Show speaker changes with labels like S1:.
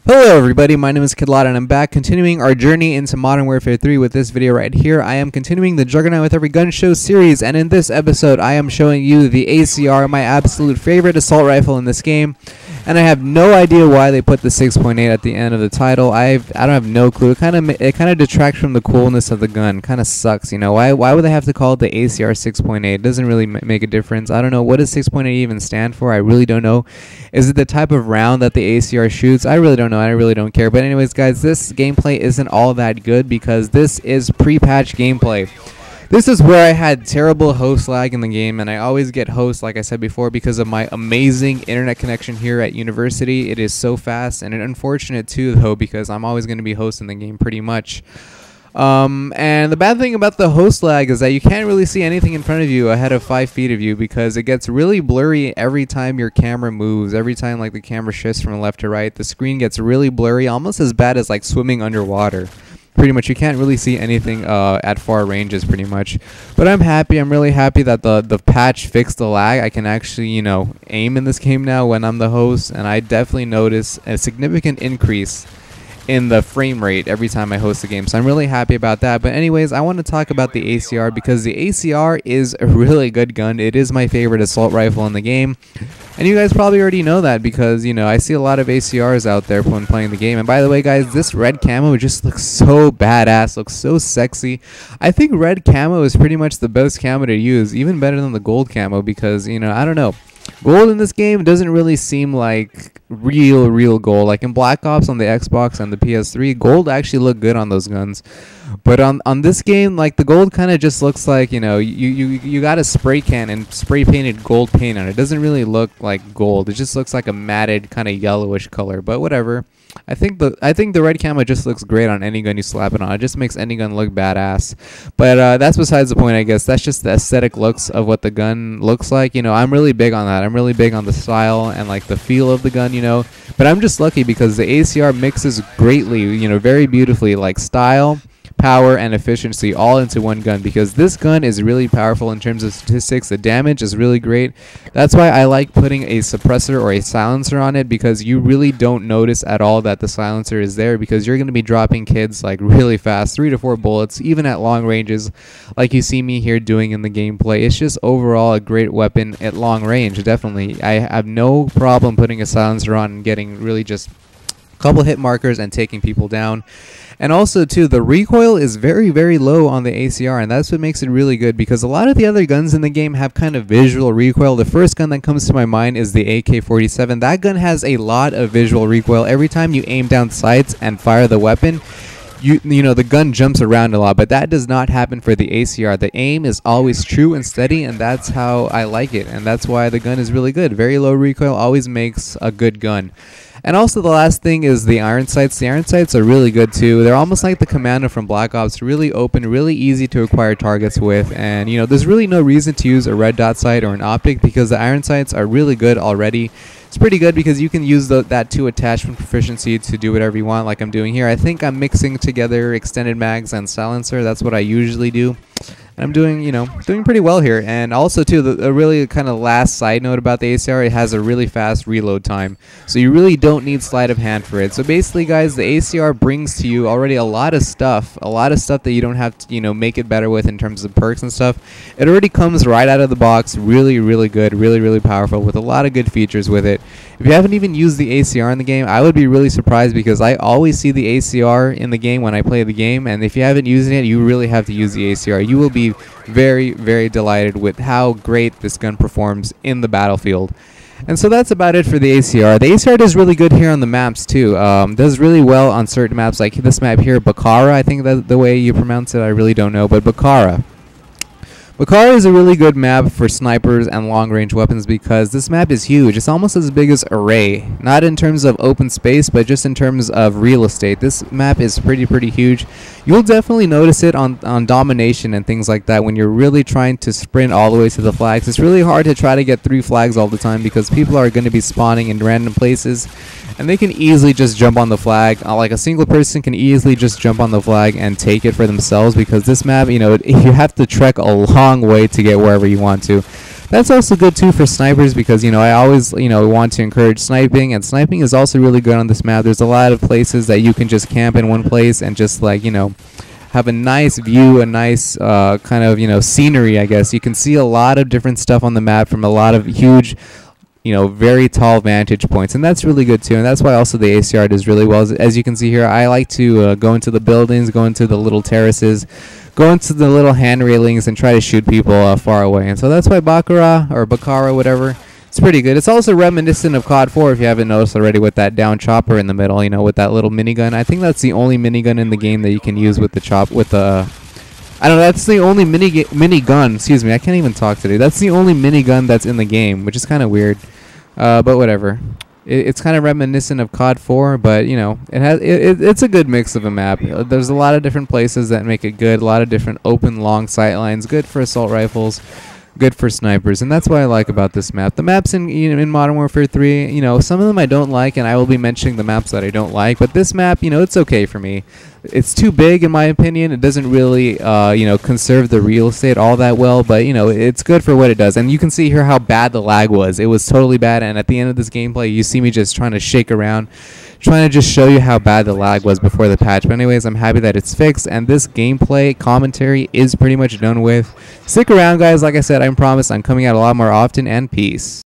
S1: Hello everybody, my name is Kidlot and I'm back continuing our journey into Modern Warfare 3 with this video right here. I am continuing the Juggernaut with Every Gun Show series, and in this episode I am showing you the ACR, my absolute favorite assault rifle in this game. And I have no idea why they put the 6.8 at the end of the title. I don't have no clue. It kind of detracts from the coolness of the gun. Kind of sucks, you know. Why would they have to call it the ACR 6.8? It doesn't really make a difference. I don't know, what does 6.8 even stand for? I really don't know. Is it the type of round that the ACR shoots? I really don't know. I really don't care. But anyways, guys, this gameplay isn't all that good because this is pre-patch gameplay. This is where I had terrible host lag in the game, and I always get host, like I said before, because of my amazing internet connection here at university. It is so fast, and it's unfortunate too, though, because I'm always going to be hosting the game pretty much. And the bad thing about the host lag is that you can't really see anything in front of you ahead of 5 feet of you, because it gets really blurry every time your camera moves. Every time like the camera shifts from left to right, the screen gets really blurry, almost as bad as like swimming underwater. Pretty much, you can't really see anything at far ranges, pretty much. But I'm happy. I'm really happy that the patch fixed the lag. I can actually, you know, aim in this game now when I'm the host, and I definitely notice a significant increase in the frame rate every time I host a game, so I'm really happy about that. But anyways, I want to talk about the ACR because the ACR is a really good gun. It is my favorite assault rifle in the game, and you guys probably already know that because, you know, I see a lot of ACRs out there when playing the game. And by the way, guys, this red camo just looks so badass, looks so sexy. I think red camo is pretty much the best camo to use, even better than the gold camo, because, you know, I don't know, gold in this game doesn't really seem like real gold. Like in Black Ops on the Xbox and the PS3, gold actually looked good on those guns. But on this game, like, the gold kind of just looks like, you know, you got a spray can and spray painted gold paint on it. It doesn't really look like gold. It just looks like a matted kind of yellowish color. But whatever. I think the red camo just looks great on any gun you slap it on. It just makes any gun look badass. But that's besides the point, I guess. That's just the aesthetic looks of what the gun looks like. You know, I'm really big on that. I'm really big on the style and like the feel of the gun, you know. But I'm just lucky because the ACR mixes greatly, you know, very beautifully, like style, power, and efficiency all into one gun, because this gun is really powerful in terms of statistics. The damage is really great. That's why I like putting a suppressor or a silencer on it, because you really don't notice at all that the silencer is there, because you're going to be dropping kids like really fast, 3 to 4 bullets, even at long ranges, like you see me here doing in the gameplay. It's just overall a great weapon at long range, definitely. I have no problem putting a silencer on and getting really just a couple hit markers and taking people down. And also, too, the recoil is very low on the ACR, and that's what makes it really good, because a lot of the other guns in the game have kind of visual recoil. The first gun that comes to my mind is the AK-47. That gun has a lot of visual recoil. Every time you aim down sights and fire the weapon, you know, the gun jumps around a lot, but that does not happen for the ACR. The aim is always true and steady, and that's how I like it, and that's why the gun is really good. Very low recoil always makes a good gun. And also, the last thing is the iron sights. The iron sights are really good too. They're almost like the Commando from Black Ops, really open, really easy to acquire targets with. And, you know, there's really no reason to use a red dot sight or an optic, because the iron sights are really good already. It's pretty good because you can use that 2 attachment proficiency to do whatever you want, like I'm doing here. I think I'm mixing together extended mags and silencer. That's what I usually do. And I'm doing, you know, doing pretty well here. And also, too, the really kind of last side note about the ACR, it has a really fast reload time. So you really don't need sleight of hand for it. So basically, guys, the ACR brings to you already a lot of stuff that you don't have to, you know, make it better with in terms of perks and stuff. It already comes right out of the box, really good, really powerful, with a lot of good features with it. If you haven't even used the ACR in the game, I would be really surprised, because I always see the ACR in the game when I play the game, and if you haven't used it, you really have to use the ACR. You will be very delighted with how great this gun performs in the battlefield. And so that's about it for the ACR. The ACR does really good here on the maps too. Does really well on certain maps, like this map here, Bakara. I think that's the way you pronounce it. I really don't know, but Bakara. Bakara is a really good map for snipers and long-range weapons, because this map is huge. It's almost as big as Array. Not in terms of open space, but just in terms of real estate. This map is pretty huge. You'll definitely notice it on domination and things like that when you're really trying to sprint all the way to the flags. It's really hard to try to get 3 flags all the time, because people are going to be spawning in random places, and they can easily just jump on the flag. Like a single person can easily just jump on the flag and take it for themselves, because this map, you know, you have to trek a long way to get wherever you want to. That's also good too for snipers because, you know, I always, you know, want to encourage sniping, and sniping is also really good on this map. There's a lot of places that you can just camp in one place and just, like, you know, have a nice view, a nice kind of, you know, scenery, I guess. You can see a lot of different stuff on the map from a lot of huge, you know, very tall vantage points, and that's really good too. And that's why also the ACR does really well. As you can see here, I like to go into the buildings, go into the little terraces, go into the little hand railings, and try to shoot people far away. And so that's why Baccarat, or Baccarat, whatever, it's pretty good. It's also reminiscent of COD 4, if you haven't noticed already, with that down chopper in the middle, you know, with that little minigun. I think that's the only minigun in the game that you can use with the I don't know, that's the only minigun, excuse me, I can't even talk today. That's the only minigun that's in the game, which is kind of weird. But whatever. It's kind of reminiscent of COD 4, but, you know, it's a good mix of a map. There's a lot of different places that make it good, a lot of different open, long sight lines, good for assault rifles, good for snipers, and that's what I like about this map. The maps in, you know, in Modern Warfare 3, you know, some of them I don't like, and I will be mentioning the maps that I don't like, but this map, you know, it's okay for me. It's too big, in my opinion. It doesn't really, you know, conserve the real estate all that well, but, you know, it's good for what it does. And you can see here how bad the lag was. It was totally bad, and at the end of this gameplay, you see me just trying to shake around, trying to just show you how bad the lag was before the patch. But anyways, I'm happy that it's fixed, and this gameplay commentary is pretty much done with. Stick around, guys. Like I said, I promise I'm coming out a lot more often, and peace.